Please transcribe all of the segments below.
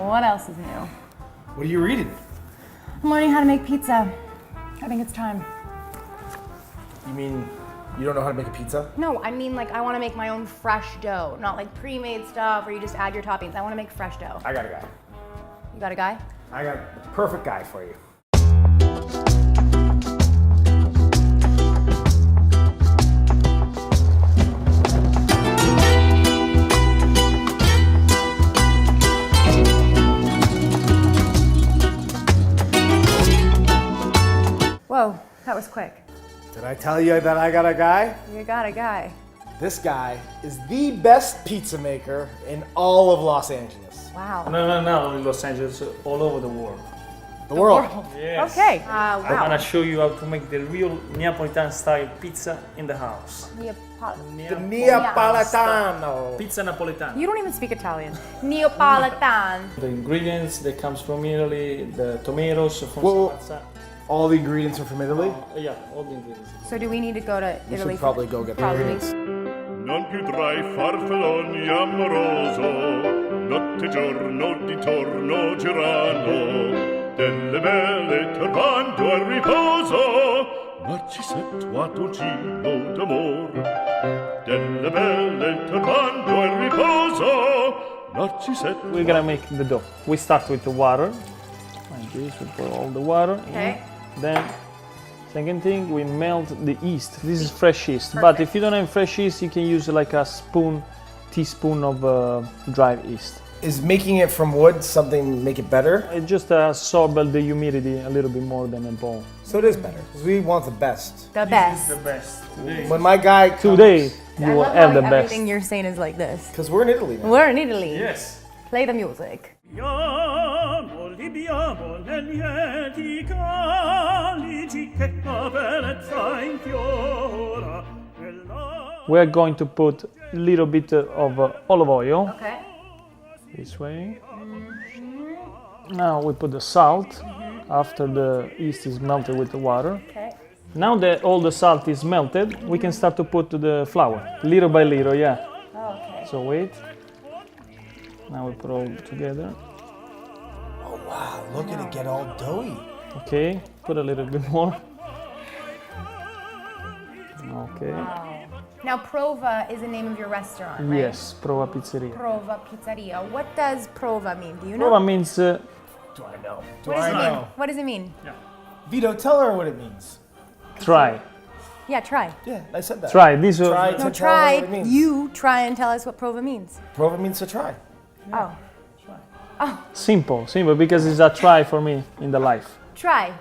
What else is new? What are you reading? I'm learning how to make pizza. I think it's time. You mean you don't know how to make a pizza? No, I mean like I want to make my own fresh dough, not like pre-made stuff where you just add your toppings. I want to make fresh dough. I got a guy. You got a guy? I got the perfect guy for you. Whoa, that was quick. Did I tell you that I got a guy? You got a guy. This guy is the best pizza maker in all of Los Angeles. Wow. No, in Los Angeles, all over the world. The world. Yes. Okay. I'm Wow. gonna show you how to make the real Neapolitan style pizza in the house. The Neapolitano. Pizza Napoletana. You don't even speak Italian. Neapolitan. The ingredients that comes from Italy, the tomatoes from Whoa. Salazza. All the ingredients are from Italy? Yeah, all the ingredients. So do we need to go to We Italy? should probably go get the Probably. ingredients. Non più tra i farfalloni amoroso, notte e giorno di torno girando, delle belle turbando al riposo, ma ci settuato giro d'amor. Delle belle turbando al riposo, ma ci settuato. We're gonna make the dough. We start with the water, like this. We pour all the water Okay. in. Then, second thing, we melt the yeast. This is fresh yeast. But if you don't have fresh yeast, you can use like a teaspoon of dry yeast. Is making it from wood something make it better? It just absorbs the humidity a little bit more than a bowl. So it is better. 'Cause we want the best. The best. The best. When my guy comes, Today, you I will love have how the best. everything you're saying is like this. because we're in Italy now. We're in Italy. Yes. Play the music. Libiamo nel lieti calici che la bellezza infiora. We are going to put a little bit of olive oil Okay. this way. Now we put the salt after the yeast is melted with the water. Okay. Now that all the salt is melted, we can start to put the flour little by little. Yeah. Okay. So wait. Now we put all together. Oh wow, look at it get all doughy. Okay. Put a little bit more. Okay. Now Prova is the name of your restaurant, right? Yes. Prova Pizzeria. Prova Pizzeria. What does Prova mean? Do you know? Prova means Do I know? What does it mean? What does it mean? Vito, tell her what it means. try. Yeah, try. Yeah, I said that. Try. This Try No, to tell her try. what it means. You try and tell us what Prova means. Prova means to try. Oh. simple because it's a try for me in the life. Try.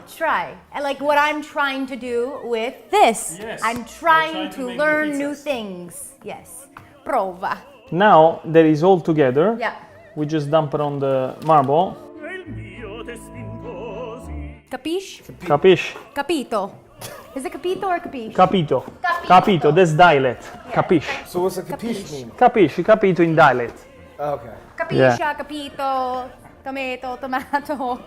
And like what I'm trying to do with this. Yes. I'm You're trying trying to to make learn the new pizzas. things. Yes. Prova. Now that is all together, Yeah. we just dump it on the marble. Il mio destin così. Capisci? Capisci? Capito. Is it capito or capisci? Capito. Capito. Capito. That's dialect. Capisci? So what's a capiche mean? Capisci? Capito in dialect. Oh, okay. Capiscia, capito, tomato.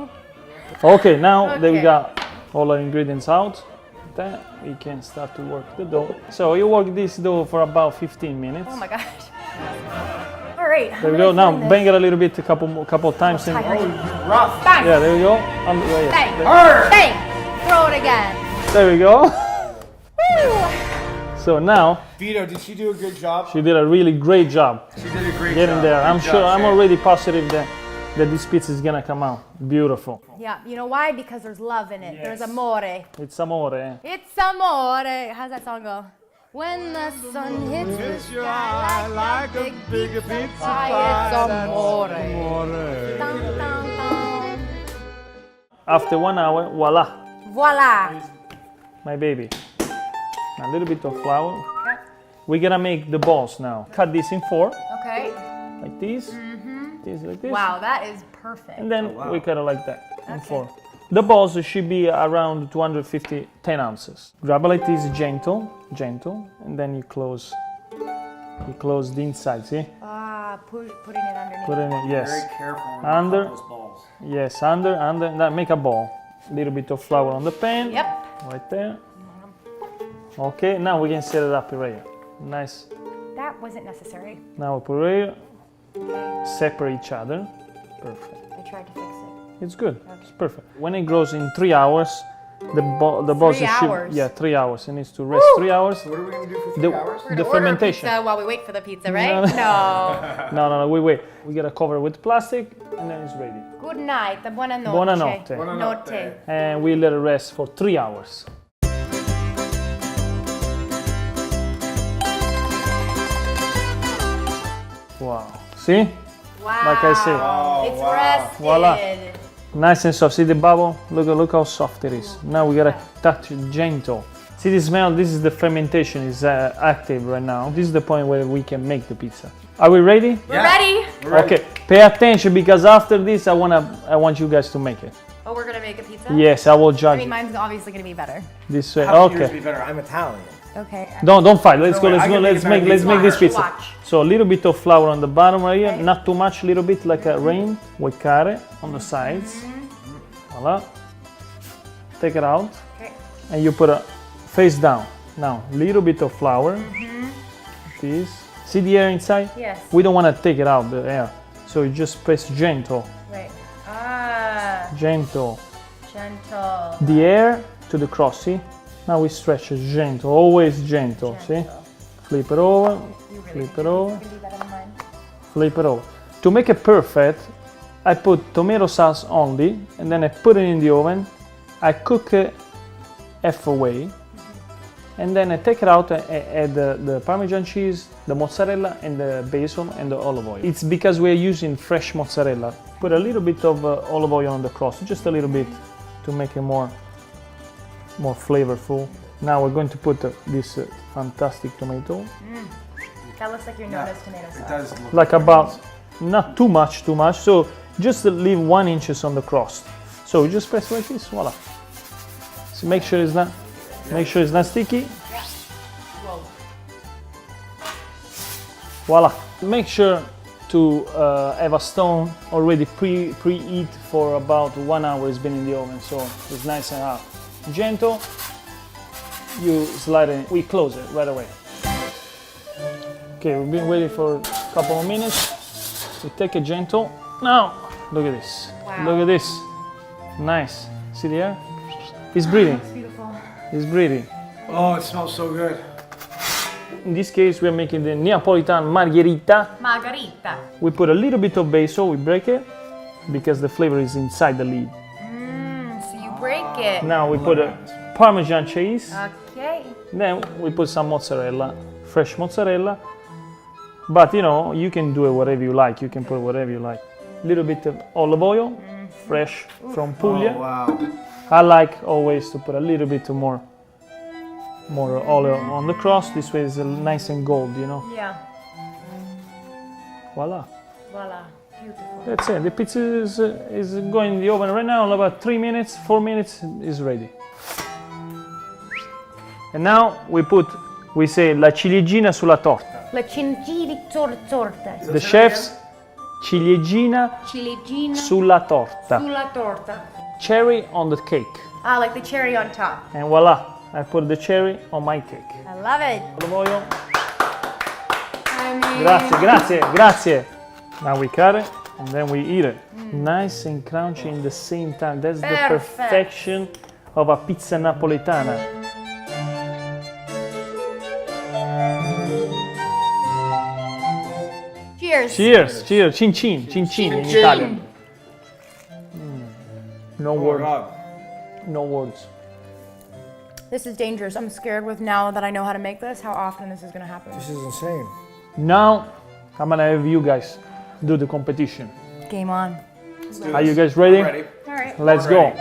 Okay, now that we Okay. got all our ingredients out, then we can start to work the dough. So you work this dough for about 15 minutes. Oh my gosh. All right. There we go. Now bang it a little bit, a couple times. Hi, honey. Rough. Bang. Yeah, there we go. Bang. Arr! Bang. Throw it again. There we go. Woo. So now Vito, did she do a good job? she did a really great job She did a great getting job. there. I'm Good sure. job, I'm Shay. already positive that this pizza is gonna come out beautiful. Yeah, you know why? Because there's love in it. Yes. There's amore. It's amore. It's amore. How's that song go? When the sun hits the sky like a big pizza pie, it's amore. Dun, dun, dun. After 1 hour, voila, Voila. my baby. A little bit of flour. We're gonna make the balls now. Cut this in 4, Okay. like this. This like this. Wow, that is perfect. And then we cut it like that in 4. The balls should be around 250, 10 ounces. Grab it like this, gentle, and then you close the inside, see? Putting it underneath. Put it in, yes. Very careful when Under. you cut those balls. Yes, under, now make a ball. A little bit of flour on the pan. Yep. Right there. Okay, now we can set it up right here. Nice. That wasn't necessary. Now we put it here. Separate each other. Perfect. I tried to fix it. It's good. It's perfect. When it grows in 3 hours, the balls 3 hours? should, yeah, 3 hours. It needs to rest 3 hours. What are we going to do for 3 hours? We're The gonna order fermentation. pizza while we wait for the pizza, right? No. No, wait. We gotta cover it with plastic, and then it's ready. Good night. Buonanotte. Buonanotte. Notte. And we let it rest for 3 hours. Wow. See? Wow. Like I say. It's rested. Voila. Nice and soft. See the bubble? Look how soft it is. Now we gotta touch it gentle. See the smell? This is the fermentation is active right now. This is the point where we can make the pizza. Are we ready? We're ready. Okay. Pay attention because after this I want you guys to make it. Oh, we're gonna make a pizza? Yes, I will I judge mean, mine's obviously gonna be better. this way. How can yours Okay. be better? I'm Italian. Okay. Don't fight. Let's go. worry, I can make Let's a make better this pizza. pizza. Watch. So a little bit of flour on the bottom right here, Okay. not too much. Little bit like a rain. With care on the sides. Voila. Take it out, Okay. and you put it face down. Now, little bit of flour. This. See the air inside? Yes. We don't want to take it out, the air. So you just press gentle, Right. Ah, gentle. gentle. The air to the cross, see? Now we stretch it gentle, always gentle, see? Flip it over, flip it over, You can do better than mine. flip it over. To make it perfect, I put tomato sauce only, and then I put it in the oven. I cook it half away, and then I take it out and add the Parmesan cheese, the mozzarella, and the basil and the olive oil. It's because we're using fresh mozzarella. Put a little bit of olive oil on the crust, just a little bit, to make it more flavorful. Now we're going to put this fantastic tomato, That looks like your Nona's tomato sauce. It does look like about not too much. So just leave 1 inch on the crust. So just press like this, voila. So make sure it's not sticky. Whoa. Voila. Make sure to have a stone already preheat for about 1 hour. It's been in the oven, so it's nice and hot. Gentle. You slide it. We close it right away. Okay, we've been waiting for a couple of minutes. We take it gentle. Now, look at this. Wow. Look at this. Nice. See the air? It's breathing. It's beautiful. It's breathing. Oh, it smells so good. In this case, we are making the Neapolitan margherita. Margarita. We put a little bit of basil, we break it, because the flavor is inside the lid. So you break it. Now we put a Parmesan cheese, Okay. then we put some mozzarella, fresh mozzarella. But you can do it whatever you like, you can put whatever you like. Little bit of olive oil, fresh from Puglia. Oh, wow. I like always to put a little bit more oil on the crust, this way it's nice and gold, Yeah. Voila. Voila. Beautiful. That's it. The pizza is going in the oven right now. In about 3 minutes, 4 minutes is ready. And now we say la ciliegina sulla torta. La torta. The chef's ciliegina Ciliegina sulla torta. sulla torta. Cherry on the cake. Ah, like the cherry on top. And voila, I put the cherry on my cake. I love it. Olive oil. I mean, Grazie. Now we cut it and then we eat it. Nice and crunchy in the same time. That's the Perfect. perfection of a pizza napoletana. Cheers. Cheers. Cin cin in Italian. No Oh my words. God. No words. This is dangerous. I'm scared with now that I know how to make this, how often this is gonna happen. This is insane. Now I'm gonna have you guys do the competition. Game on. Are you guys ready? Ready? All right. Let's go.